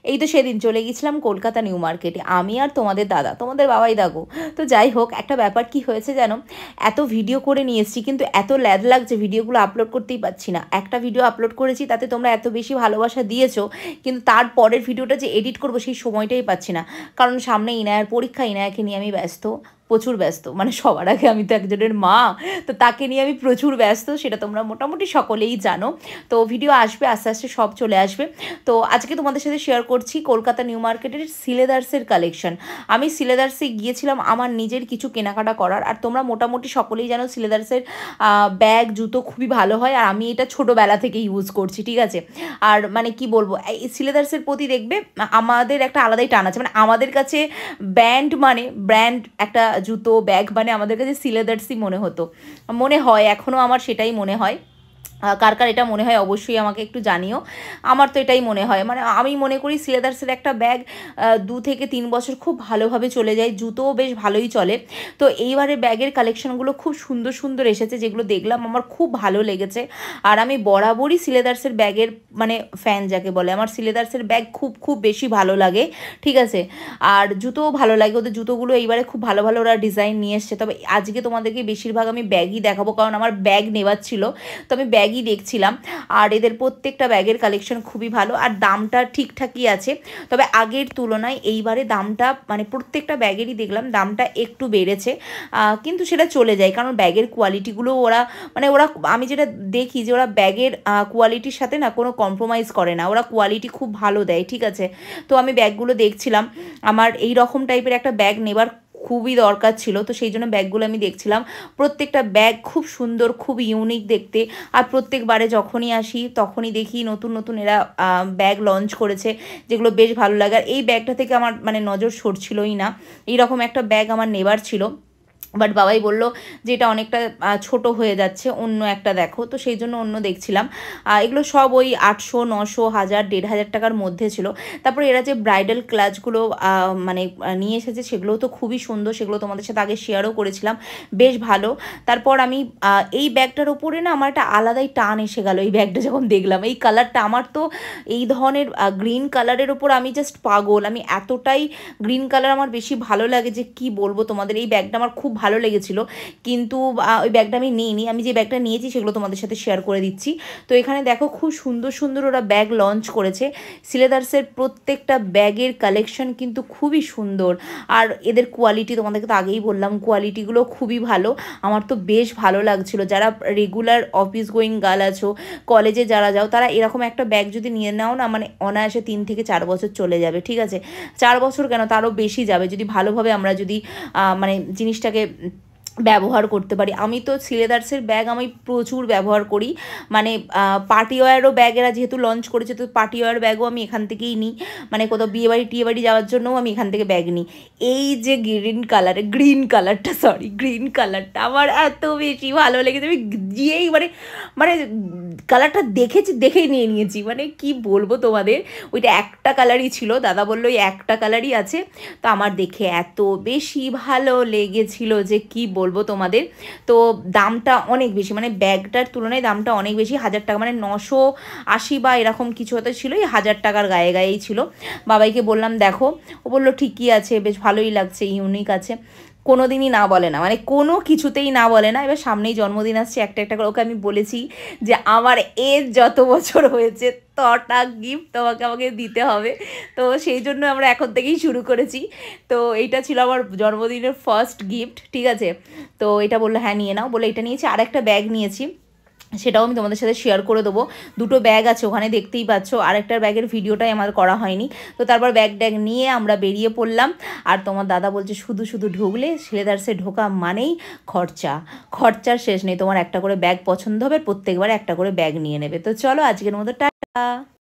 এই তো সেদিন চলে গেছিলাম কলকাতা নিউ মার্কেটে, আমি আর তোমাদের দাদা, তোমাদের বাবাই দাগো। তো যাই হোক, একটা ব্যাপার কি হয়েছে জানো, এত ভিডিও করে নিয়ে এসেছি কিন্তু এত ল্যাদ লাগছে, ভিডিওগুলো আপলোড করতেই পারছি না। একটা ভিডিও আপলোড করেছি, তাতে তোমরা এত বেশি ভালোবাসা দিয়েছো, কিন্তু তার পরের ভিডিওটা যে এডিট করবো সেই সময়টাই পাচ্ছি না। কারণ সামনে ইনায়ার পরীক্ষা, ইনায়াকে নিয়ে আমি ব্যস্ত, প্রচুর ব্যস্ত। মানে সবার আগে আমি তো একজনের মা, তো তাকে নিয়ে আমি প্রচুর ব্যস্ত, সেটা তোমরা মোটামুটি সকলেই জানো। তো ভিডিও আসবে আস্তে আস্তে, সব চলে আসবে। তো আজকে তোমাদের সাথে শেয়ার করছি কলকাতা নিউ মার্কেটের সিলেদার্সের কালেকশন। আমি সিলেদার্সে গিয়েছিলাম আমার নিজের কিছু কেনাকাটা করার, আর তোমরা মোটামুটি সকলেই জানো সিলেদার্সের ব্যাগ জুতো খুবই ভালো হয়, আর আমি এটা ছোটোবেলা থেকে ইউজ করছি, ঠিক আছে। আর মানে কি বলবো, এই সিলেদার্সের প্রতি দেখবে আমাদের একটা আলাদাই টান আছে। মানে আমাদের কাছে ব্র্যান্ড একটা জুতো ব্যাগ মানে আমাদের কাছে সিলেদার্সই মনে হতো, মনে হয় এখনও আমার সেটাই মনে হয়। কার কার এটা মনে হয় অবশ্যই আমাকে একটু জানিও। আমার তো এটাই মনে হয়, মানে আমি মনে করি সিলেদার্সের একটা ব্যাগ 2 থেকে 3 বছর খুব ভালোভাবে চলে যায়, জুতোও বেশ ভালোই চলে। তো এইবারে ব্যাগের কালেকশনগুলো খুব সুন্দর সুন্দর এসেছে, যেগুলো দেখলাম আমার খুব ভালো লেগেছে। আর আমি বরাবরই সিলেদার্সের ব্যাগের মানে ফ্যান যাকে বলে, আমার সিলেদার্সের ব্যাগ খুব খুব বেশি ভালো লাগে, ঠিক আছে। আর জুতোও ভালো লাগে, ওদের জুতোগুলো এইবারে খুব ভালো ভালো ওরা ডিজাইন নিয়ে এসছে। তবে আজকে তোমাদেরকে বেশিরভাগ আমি ব্যাগই দেখাবো, কারণ আমার ব্যাগ নেওয়ার ছিল, তো আমি ব্যাগই দেখছিলাম। আর এদের প্রত্যেকটা ব্যাগের কালেকশন খুবই ভালো, আর দামটা ঠিকঠাকই আছে। তবে আগের তুলনায় এইবারে দামটা মানে প্রত্যেকটা ব্যাগেরই দেখলাম দামটা একটু বেড়েছে, কিন্তু সেটা চলে যায়, কারণ ব্যাগের কোয়ালিটিগুলো ওরা আমি যেটা দেখি যে ওরা ব্যাগের কোয়ালিটির সাথে না কোনো কম্প্রোমাইজ করে না, ওরা কোয়ালিটি খুব ভালো দেয়, ঠিক আছে। তো আমি ব্যাগগুলো দেখছিলাম, আমার এই রকম টাইপের একটা ব্যাগ নেবার খুবই দরকার ছিল, তো সেই জন্য ব্যাগগুলো আমি দেখছিলাম। প্রত্যেকটা ব্যাগ খুব সুন্দর, খুব ইউনিক দেখতে। আর প্রত্যেকবারে যখনই আসি তখনই দেখি নতুন নতুন এরা ব্যাগ লঞ্চ করেছে, যেগুলো বেশ ভালো লাগে। আর এই ব্যাগটা থেকে আমার মানে নজর সরছিলই না, এইরকম একটা ব্যাগ আমার নেবার ছিল। বাট বাবাই বলল যে এটা অনেকটা ছোট হয়ে যাচ্ছে, অন্য একটা দেখো, তো সেই জন্য অন্য দেখছিলাম। এগুলো সব ওই 800, 900, 1000, 1500 টাকার মধ্যে ছিল। তারপরে এরা যে ব্রাইডাল ক্লাচগুলো মানে নিয়ে এসেছে, সেগুলোও তো খুবই সুন্দর, সেগুলো তোমাদের সাথে আগে শেয়ারও করেছিলাম, বেশ ভালো। তারপর আমি এই ব্যাগটার ওপরে না আমার একটা আলাদাই টান এসে গেল, এই ব্যাগটা যখন দেখলাম, এই কালারটা আমার তো এই ধরনের গ্রিন কালারের ওপর আমি জাস্ট পাগল, আমি এতটাই গ্রিন কালার আমার বেশি ভালো লাগে যে কি বলবো তোমাদের। এই ব্যাগটা আমার খুব ভালো লেগেছিল, কিন্তু ওই ব্যাগটা আমি নিইনি, আমি যে ব্যাগটা নিয়েছি সেগুলো তোমাদের সাথে শেয়ার করে দিচ্ছি। তো এখানে দেখো খুব সুন্দর সুন্দর ওরা ব্যাগ লঞ্চ করেছে, সিলেদার্সের প্রত্যেকটা ব্যাগের কালেকশন কিন্তু খুবই সুন্দর। আর এদের কোয়ালিটি তোমাদেরকে তো আগেই বললাম, কোয়ালিটিগুলো খুবই ভালো, আমার তো বেশ ভালো লাগছিল। যারা রেগুলার অফিস গোয়িং গার্ল আছো, কলেজে যারা যাও, তারা এরকম একটা ব্যাগ যদি নিয়ে নাও না, মানে অনায়াসে 3 থেকে 4 বছর চলে যাবে, ঠিক আছে। 4 বছর কেন, তারও বেশি যাবে, যদি ভালোভাবে আমরা যদি মানে জিনিসটাকে ব্যবহার করতে পারি। আমি তো সিলেদার্সের ব্যাগ আমি প্রচুর ব্যবহার করি, মানে পার্টি ওয়্যারও ব্যাগ এরা যেহেতু লঞ্চ করেছে, তো পার্টি ওয়্যার ব্যাগও আমি এখান থেকেই নিই, মানে কোথাও বিয়েবাড়ি টিয়েবাড়ি যাওয়ার জন্যও আমি এখান থেকে ব্যাগ নিই। এই যে গ্রিন কালারটা আমার এত বেশি ভালো লেগেছে, আমি গিয়েই মানে কালারটা দেখেই নিয়ে নিয়েছি, মানে কি বলবো তোমাদের। ওইটা একটা কালারই ছিল, দাদা বললো ওই একটা কালারই আছে, তো আমার দেখে এত বেশি ভালো লেগেছিল যে কি বলবো তোমাদের। তো দামটা অনেক বেশি, মানে ব্যাগটার তুলনায় দামটা অনেক বেশি, 1000 টাকা, মানে 980 বা এরকম কিছু হতে ছিল, এই 1000 টাকার গায়েই ছিল। বাবাইকে বললাম দেখো, ও বললো ঠিকই আছে, বেশ ভালোই লাগছে, ইউনিক আছে। কোনো দিনই না বলে না, মানে কোনো কিছুতেই না বলে না। এবার সামনেই জন্মদিন আসছে, একটা একটা করে ওকে আমি বলেছি যে আমার এজ যত বছর হয়েছে তটা গিফট তোমাকে আমাকে দিতে হবে। তো সেই জন্য আমরা এখন থেকেই শুরু করেছি। তো এইটা ছিল আমার জন্মদিনের ফার্স্ট গিফট, ঠিক আছে। তো এটা বললো হ্যাঁ নিয়ে নাও, বলে এটা নিয়েছি। আর একটা ব্যাগ নিয়েছি, সেটাও আমি তোমাদের সাথে শেয়ার করে দেবো। দুটো ব্যাগ আছে ওখানে, দেখতেই পাচ্ছ, আরেকটার ব্যাগের ভিডিওটাই আমার করা হয়নি। তো তারপর ব্যাগ ট্যাগ নিয়ে আমরা বেরিয়ে পড়লাম। আর তোমার দাদা বলছে শুধু শুধু ঢুকলে সিলেদার্সে ঢোকা মানেই খরচার শেষ নেই, তোমার একটা করে ব্যাগ পছন্দ হবে, প্রত্যেকবার একটা করে ব্যাগ নিয়ে নেবে। তো চলো আজকের মতো টাটা।